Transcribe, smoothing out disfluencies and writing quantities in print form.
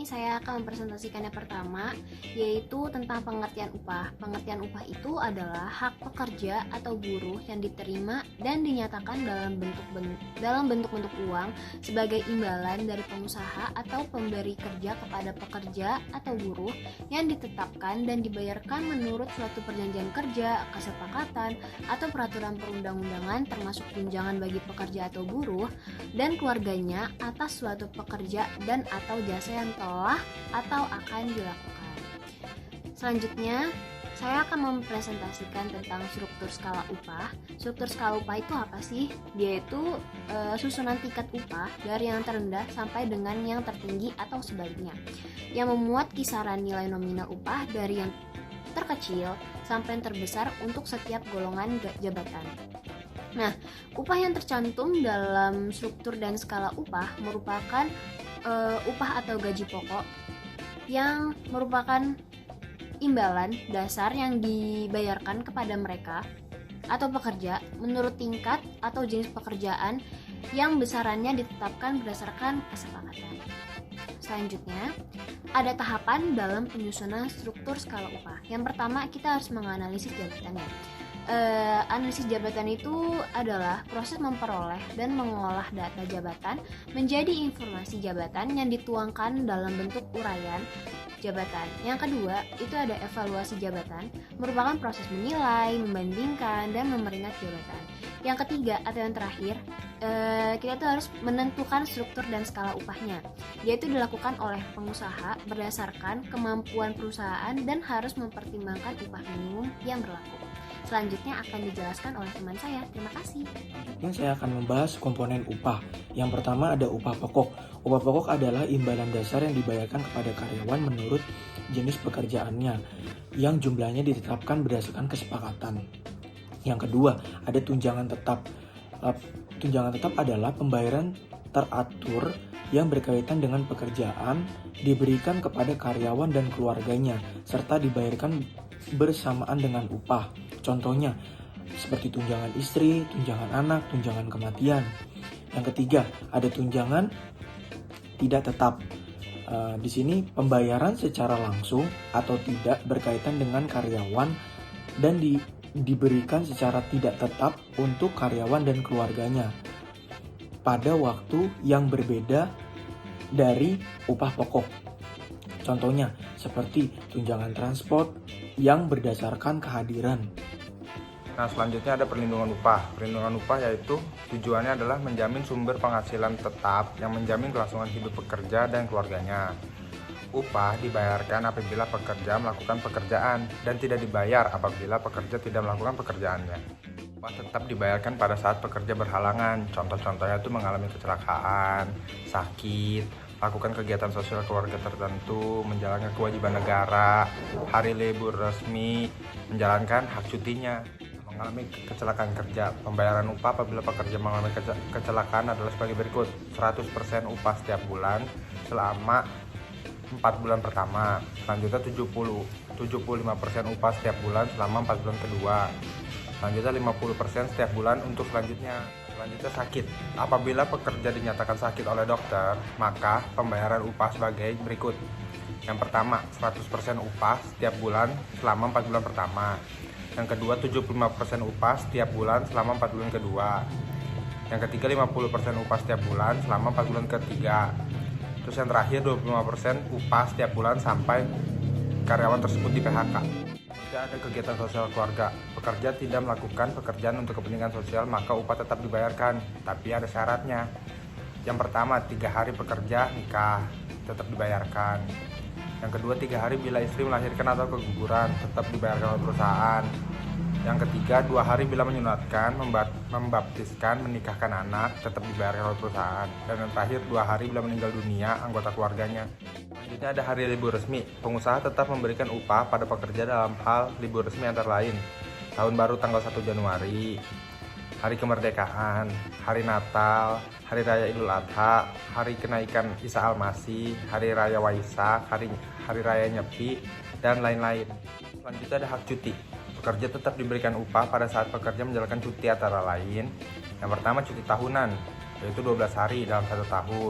ini saya akan mempresentasikan yang pertama, yaitu tentang pengertian upah. Pengertian upah itu adalah hak pekerja atau buruh yang diterima dan dinyatakan dalam bentuk-bentuk uang sebagai imbalan dari pengusaha atau pemberi kerja kepada pekerja atau buruh yang ditetapkan dan dibayarkan menurut suatu perjanjian kerja, kesepakatan, atau peraturan perundang-undangan termasuk tunjangan bagi pekerja atau buruh dan keluarganya atas suatu pekerja dan atau jasa yang telah atau akan dilakukan. Selanjutnya, saya akan mempresentasikan tentang struktur skala upah. Struktur skala upah itu apa sih? Dia itu susunan tingkat upah dari yang terendah sampai dengan yang tertinggi atau sebaliknya, yang memuat kisaran nilai nominal upah dari yang terkecil sampai yang terbesar untuk setiap golongan jabatan. Nah, upah yang tercantum dalam struktur dan skala upah merupakan upah atau gaji pokok yang merupakan imbalan dasar yang dibayarkan kepada mereka atau pekerja menurut tingkat atau jenis pekerjaan yang besarannya ditetapkan berdasarkan kesepakatan. Selanjutnya, ada tahapan dalam penyusunan struktur skala upah. Yang pertama, kita harus menganalisis jabatannya. Analisis jabatan itu adalah proses memperoleh dan mengolah data jabatan menjadi informasi jabatan yang dituangkan dalam bentuk uraian jabatan. Yang kedua, itu ada evaluasi jabatan, merupakan proses menilai, membandingkan, dan memeringat jabatan. Yang ketiga atau yang terakhir, kita tuh harus menentukan struktur dan skala upahnya, yaitu dilakukan oleh pengusaha berdasarkan kemampuan perusahaan dan harus mempertimbangkan upah minimum yang berlaku. Selanjutnya akan dijelaskan oleh teman saya. Terima kasih. Selanjutnya saya akan membahas komponen upah. Yang pertama ada upah pokok. Upah pokok adalah imbalan dasar yang dibayarkan kepada karyawan menurut jenis pekerjaannya, yang jumlahnya ditetapkan berdasarkan kesepakatan. Yang kedua, ada tunjangan tetap. Tunjangan tetap adalah pembayaran teratur yang berkaitan dengan pekerjaan, diberikan kepada karyawan dan keluarganya, serta dibayarkan bersamaan dengan upah. Contohnya, seperti tunjangan istri, tunjangan anak, tunjangan kematian. Yang ketiga, ada tunjangan tidak tetap. Di sini pembayaran secara langsung atau tidak berkaitan dengan karyawan dan diberikan secara tidak tetap untuk karyawan dan keluarganya pada waktu yang berbeda dari upah pokok. Contohnya, seperti tunjangan transport yang berdasarkan kehadiran. Nah, selanjutnya ada perlindungan upah. Perlindungan upah yaitu tujuannya adalah menjamin sumber penghasilan tetap yang menjamin kelangsungan hidup pekerja dan keluarganya. Upah dibayarkan apabila pekerja melakukan pekerjaan dan tidak dibayar apabila pekerja tidak melakukan pekerjaannya. Upah tetap dibayarkan pada saat pekerja berhalangan. Contoh-contohnya itu mengalami kecelakaan, sakit, lakukan kegiatan sosial keluarga tertentu, menjalankan kewajiban negara, hari libur resmi, menjalankan hak cutinya, mengalami kecelakaan kerja. Pembayaran upah apabila pekerja mengalami kecelakaan adalah sebagai berikut: 100% upah setiap bulan selama 4 bulan pertama. Selanjutnya 75% upah setiap bulan selama 4 bulan kedua. Selanjutnya 50% setiap bulan untuk selanjutnya. Selanjutnya sakit. Apabila pekerja dinyatakan sakit oleh dokter, maka pembayaran upah sebagai berikut. Yang pertama, 100% upah setiap bulan selama 4 bulan pertama. Yang kedua, 75% upah setiap bulan selama 4 bulan kedua. Yang ketiga, 50% upah setiap bulan selama 4 bulan ketiga. Terus yang terakhir, 25% upah setiap bulan sampai karyawan tersebut di PHK. Tidak ada kegiatan sosial keluarga. Pekerja tidak melakukan pekerjaan untuk kepentingan sosial, maka upah tetap dibayarkan. Tapi ada syaratnya. Yang pertama, 3 hari pekerja nikah, tetap dibayarkan. Yang kedua, 3 hari bila istri melahirkan atau keguguran, tetap dibayarkan oleh perusahaan. Yang ketiga, 2 hari bila menyunatkan, membaptiskan, menikahkan anak, tetap dibayarkan oleh perusahaan. Dan yang terakhir, 2 hari bila meninggal dunia anggota keluarganya. Selanjutnya ada hari libur resmi. Pengusaha tetap memberikan upah pada pekerja dalam hal libur resmi antara lain: Tahun Baru tanggal 1 Januari, Hari Kemerdekaan, Hari Natal, Hari Raya Idul Adha, Hari Kenaikan Isa Al-Masih, Hari Raya Waisak, Hari Raya Nyepi, dan lain-lain. Selanjutnya ada hak cuti. Pekerja tetap diberikan upah pada saat pekerja menjalankan cuti antara lain: yang pertama, cuti tahunan, yaitu 12 hari dalam 1 tahun.